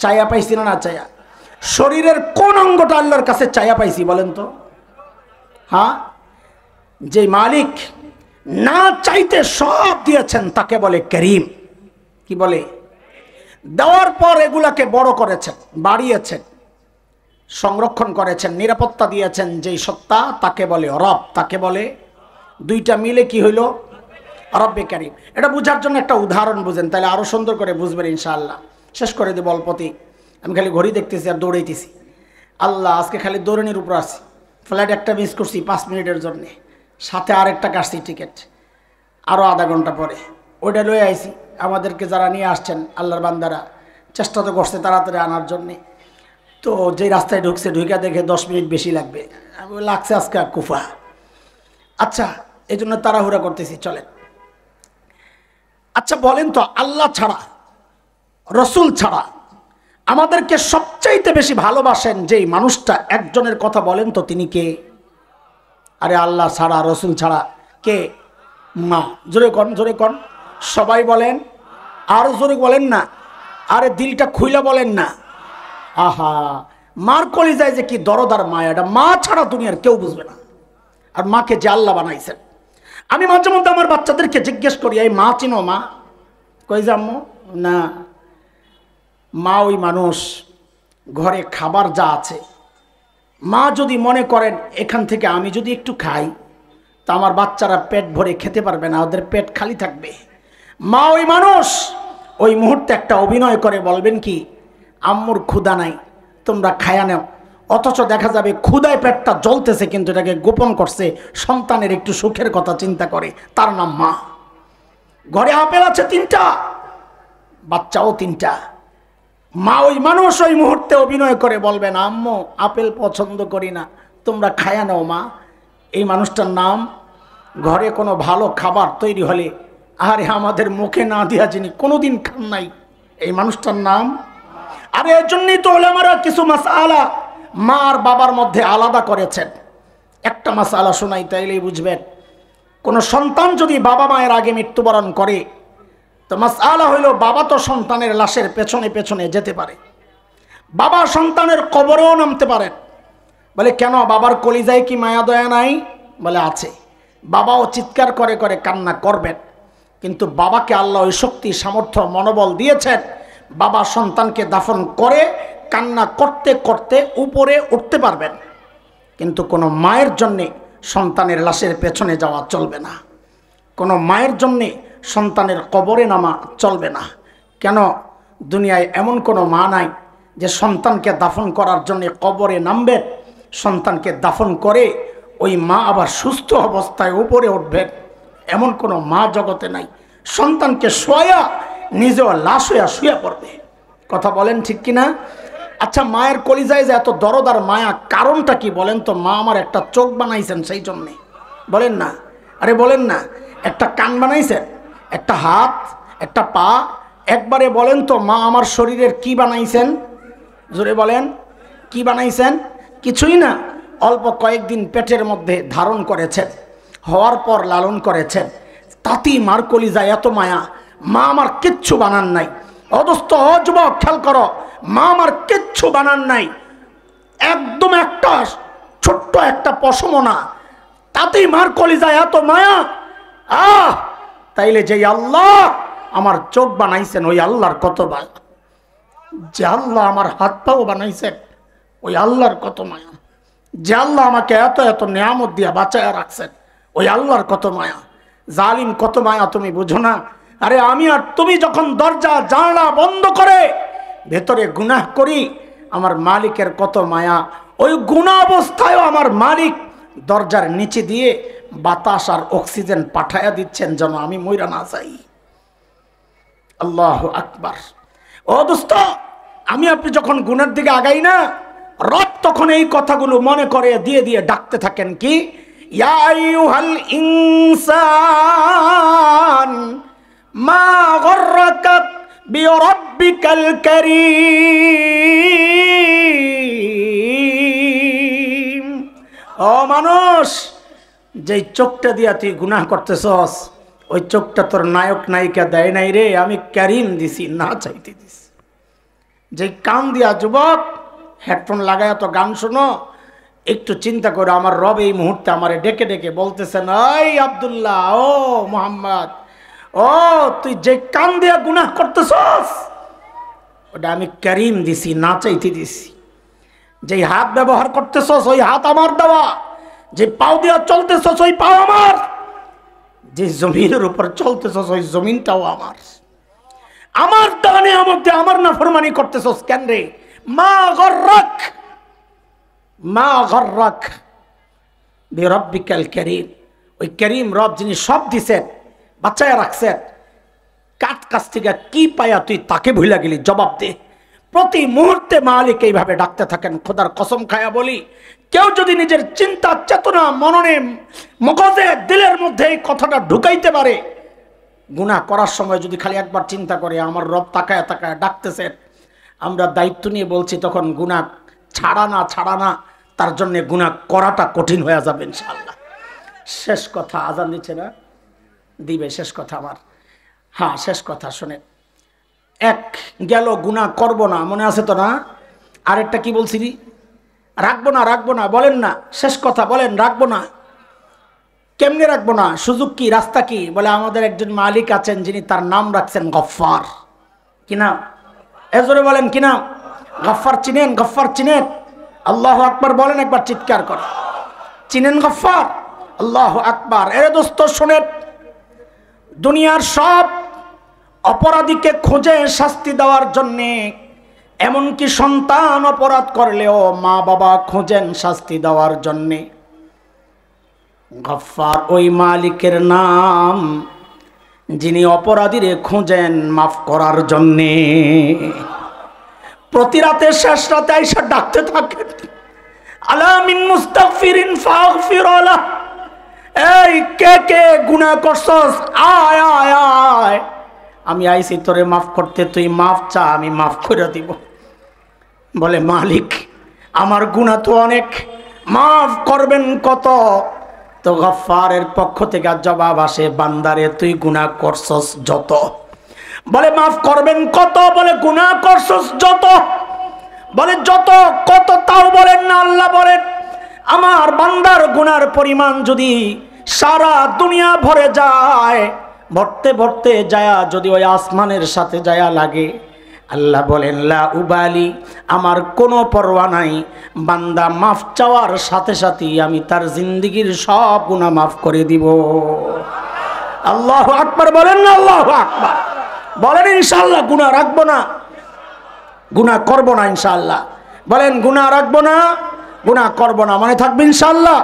S1: চায়া পাইছি না চায়া? শরীরের কোন অঙ্গটা আল্লাহর কাছে চায়া পাইছি বলেন তো? হ্যাঁ, যে মালিক না চাইতে সব দিয়েছেন তাকে বলে করিম। কি বলে? দেওয়ার পর এগুলাকে বড় করেছেন, বাড়িয়েছেন, সংরক্ষণ করেছেন, নিরাপত্তা দিয়েছেন যেই সত্তা, তাকে বলে রব, তাকে বলে। দুইটা মিলে কি হইল? রব্বে কারীম। এটা বোঝার জন্য একটা উদাহরণ বুঝেন, তাহলে আরো সুন্দর করে বুঝবেন ইনশাআল্লাহ। শেষ করে দেব অল্পতেই। আমি খালি ঘড়ি দেখতেছি আর দৌড়াইতেছি। আল্লাহ, আজকে খালি দৌড়ানির উপর আছি। ফ্লাইট একটা মিস করছি 5 মিনিটের জন্যে, সাথে আরেকটা কাটছি টিকিট আরও আধা ঘন্টা পরে, ওইটা লয়ে আইছি। আমাদেরকে যারা নিয়ে আসছেন আল্লাহর বান্দারা চেষ্টা তো করছে তাড়াতাড়ি আনার জন্যে, তো যেই রাস্তায় ঢুকছে ঢুকে দেখে 10 মিনিট বেশি লাগবে, লাগছে আজকে কুফা। আচ্ছা, এই জন্য তাড়াহুড়া করতেছি, চলেন। আচ্ছা বলেন তো, আল্লাহ ছাড়া রসুল ছাড়া আমাদেরকে সবচাইতে বেশি ভালোবাসেন যেই মানুষটা, একজনের কথা বলেন তো তিনি কে? আরে আল্লাহ ছাড়া, রসুল ছাড়া কে? মা। জোরে কন, জোরে কন, সবাই বলেন, আরো জোরে বলেন না, আরে দিলটা খুইলা বলেন না। আহা, মার কলিজায় যে কি দরদ আর মায়া, এটা মা ছাড়া দুনিয়ার কেউ বুঝবে না। আর মাকে যে আল্লাহ বানাইছেন, আমি মাঝে মধ্যে আমার বাচ্চাদেরকে জিজ্ঞেস করি, এই মা চিনো? মা কই যাম্মু? না, মা ওই মানুষ, ঘরে খাবার যা আছে, মা যদি মনে করেন এখান থেকে আমি যদি একটু খাই তা আমার বাচ্চারা পেট ভরে খেতে পারবে না, ওদের পেট খালি থাকবে। মা ওই মানুষ, ওই মুহূর্তে একটা অভিনয় করে বলবেন কি, আম্মুর ক্ষুধা নাই, তোমরা খায়া নাও। অথচ দেখা যাবে ক্ষুধায় পেটটা জ্বলতেছে, কিন্তু এটাকে গোপন করছে, সন্তানের একটু সুখের কথা চিন্তা করে, তার নাম মা। ঘরে আপেল আছে 3টা, বাচ্চাও 3টা। মা ওই মানুষ ওই মুহূর্তে অভিনয় করে বলবেন, আম্মু আপেল পছন্দ করি না, তোমরা খায়া নাও মা। এই মানুষটার নাম। ঘরে কোনো ভালো খাবার তৈরি হলে, আরে আমাদের মুখে না দিয়া যিনি কোনোদিন খান নাই, এই মানুষটার নাম। আর এর জন্যই তো ওলামারা কিছু মাসআলা মা আর বাবার মধ্যে আলাদা করেছেন। একটা মাসআলা শোনাই, তাইলেই বুঝবেন। কোনো সন্তান যদি বাবা মায়ের আগে মৃত্যুবরণ করে, তো মাসআলা হইল, বাবা তো সন্তানের লাশের পেছনে পেছনে যেতে পারে, বাবা সন্তানের কবরেও নামতে পারেন। বলে কেন, বাবার কলিজায় কি মায়া দয়া নাই? বলে আছে। বাবাও চিৎকার করে করে কান্না করবেন, কিন্তু বাবাকে আল্লাহ ওই শক্তি, সামর্থ্য, মনোবল দিয়েছেন, বাবা সন্তানকে দাফন করে কান্না করতে করতে উপরে উঠতে পারবেন। কিন্তু কোনো মায়ের জন্যে সন্তানের লাশের পেছনে যাওয়া চলবে না, কোনো মায়ের জন্যে সন্তানের কবরে নামা চলবে না। কেন, দুনিয়ায় এমন কোনো মা নাই যে সন্তানকে দাফন করার জন্যে কবরে নামবেন, সন্তানকে দাফন করে ওই মা আবার সুস্থ অবস্থায় উপরে উঠবেন, এমন কোনো মা জগতে নাই। সন্তানকে শোয়া নিজেও লাশ হইয়া শুয়ে পড়বে। কথা বলেন ঠিক কিনা? আচ্ছা, মায়ের কলিজায় যে এত দরদ আর মায়া, কারণটা কি বলেন তো? মা আমার একটা চোখ বানাইছেন, সেই জন্যে। বলেন না, আরে বলেন না। একটা কান বানাইছেন, একটা হাত, একটা পা। একবারে বলেন তো, মা আমার শরীরের কি বানাইছেন? জোরে বলেন, কি বানাইছেন? কিছুই না, অল্প কয়েকদিন পেটের মধ্যে ধারণ করেছেন, হওয়ার পর লালন করেছেন, তাতেই মার কলিজায় এত মায়া। মা আমার কিচ্ছু বানান নাই। অদস্ত যুবক, খেয়াল করো, মা আমার কিচ্ছু বানান নাই, একদম একটা ছোট্ট একটা পশমও না, তাতেই মার কলিজায় এত মায়া। তাইলে যে আল্লাহ আমার চোখ বানাইছেন, ওই আল্লাহর কত মায়া। যে আল্লাহ আমার হাত পাও বানাইছেন, ওই আল্লাহর কত মায়া। যে আল্লাহ আমাকে এত এত নিয়ামত দিয়া বাঁচায়া রাখছেন, ওই আল্লাহর কত মায়া। জালিম কত মায়া তুমি বুঝো না? আরে আমি আর তুমি যখন দরজা জানলা বন্ধ করে ভেতরে গুনাহ করি, আমার মালিকের কত মায়া। ওই গুনাহ অবস্থায়ও আমার মালিক দরজার নিচে দিয়ে বাতাস আর অক্সিজেন পাঠায়া দিচ্ছেন, যেন আমি মইরা না যাই। আল্লাহু আকবার। ও দোস্ত, আমি আপনি যখন গুনার দিকে আগাই না, রব তখন এই কথাগুলো মনে করে দিয়ে দিয়ে ডাকতে থাকেন, কি, ইয়া আইয়ুহাল ইনসান মা গররাকা বিরাব্বিকাল কারীম। ও মানুষ, যেই চোখটা দিয়া তুই গুনাহ করতেছস, ওই চোখটা তোর নায়ক নায়িকা দেয় নাই রে, আমি কারীম দিছি, না চাইতে দিছি। যে কান দিয়া যুবক হেডফোন লাগায় তো গান শোনো, একটু চিন্তা করো, আমার রব এই মুহূর্তে আমারে ডেকে ডেকে বলতেছেন, এই আব্দুল্লাহ, ও মোহাম্মদ, ও তুই যে কান দিয়া গুনাহ করতেছস, ওটা আমি কারীম দিছি, না চাইতে দিছি। যেই হাত ব্যবহার করতেছস, ওই হাত আমার দেওয়া। যে পাও দিয়া চলতেছস, ওই পাও আমার। যে জমিনের উপর চলতেছস, ওই জমিনটাও আমার। আমার দানে মধ্যে আমার নাফরমানি করতেছস কেন রে? মা গররাক, মা গররাক বিরাব্বিকাল কারীম। ওই কারীম রব, যিনি সব দিছেন, বাঁচায় রাখছেন, কাছ থেকে কি পায়া তুই তাকে ভুলে গেলি? জবাব দে। প্রতি মুহূর্তে মালিক এইভাবে ডাকতে থাকেন। খোদার কসম খায়া বলি, কেউ যদি নিজের চিন্তা, চেতনা, মননে, মগজে, দিলের মধ্যে এই কথাটা ঢুকাইতে পারে, গুনাহ করার সময় যদি খালি একবার চিন্তা করে আমার রব তাকায় তাকায় ডাকতেছেন, আমরা দায়িত্ব নিয়ে বলছি, তখন গুনাহ ছাড়া না তার জন্য গুনাহ করাটা কঠিন হয়ে যাবে ইনশাআল্লাহ। শেষ কথা, আজান দিচ্ছে না, দিবে শেষ কথা আমার। হ্যাঁ শেষ কথা শুনে, এক গেল গুনাহ করব না, মনে আছে তো না? আরেকটা কি বলছি? রাখবো না বলেন না, শেষ কথা বলেন, রাখবো না। কেমনে রাখবো না? সুযোগ কি, রাস্তা কি? বলে আমাদের একজন মালিক আছেন যিনি তার নাম রাখছেন গফফার। কি নাম? এজরে বলেন কি নাম? গফফার। চিনেন? গফফার চিনেন? আল্লাহু আকবার বলেন একবার চিৎকার করে, চিনেন গফফার? আল্লাহু আকবার। এরে দোস্ত শোনেন, দুনিয়ার সব অপরাধীকে খুঁজে শাস্তি দেওয়ার জন্যে, এমনকি সন্তান অপরাধ করলেও মা বাবা খোঁজেন শাস্তি দেওয়ার জন্যে। গফফার ওই মালিকের নাম যিনি অপরাধীরে খোঁজেন মাফ করার জন্যে। প্রতি রাতে শেষ রাতে আইসা ডাকতে থাকেন, আলা মিন মুস্তাগফিরিন ফাগফির আলা। এই কে কে গুনাহ করছস, আয় আয় আয়, আমি আইছি তোরে মাফ করতে, তুই মাফ চা, আমি মাফ করে দিব। বলে মালিক আমার গুনাহ তো অনেক, মাফ করবেন কত? তো গফফারের পক্ষ থেকে জবাব আসে, বান্দারে তুই গুনাহ করছস যত। বলে মাফ করবেন কত? বলে গুনাহ করছস যত। বলে যত কত তাও বলেন না। আল্লাহ বলেন আমার বান্দার গুনার পরিমাণ যদি সারা দুনিয়া ভরে যায়, ভরতে ভরতে যায়া যদি ওই আসমানের সাথে যায়া লাগে, আল্লাহ বলেন লা উবালি, আমার কোনো পরোয়া নাই, বান্দা মাফ চাওয়ার সাথে সাথেই আমি তার জিন্দেগীর সব গুনাহ মাফ করে দিব। আল্লাহু আকবার বলেন না? আল্লাহু আকবার বলেন। ইনশাআল্লাহ গুনাহ রাখবো না, গুনাহ করব না ইনশাআল্লাহ। বলেন গুনাহ রাখবো না, গুনাহ করব না, মনে থাকবে ইনশাআল্লাহ।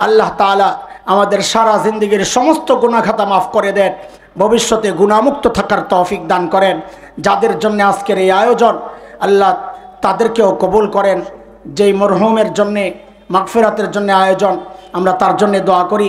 S1: আল্লাহ তাআলা আমাদের সারা জিন্দেগীর সমস্ত গুনাহ খাতা মাফ করে দেন, ভবিষ্যতে গুনাহমুক্ত থাকার তৌফিক দান করেন। যাদের জন্য আজকের এই আয়োজন, আল্লাহ তাদেরকেও কবুল করেন। যেই মরহুমের জন্যে মাগফিরাতের জন্য আয়োজন, আমরা তার জন্য দোয়া করি।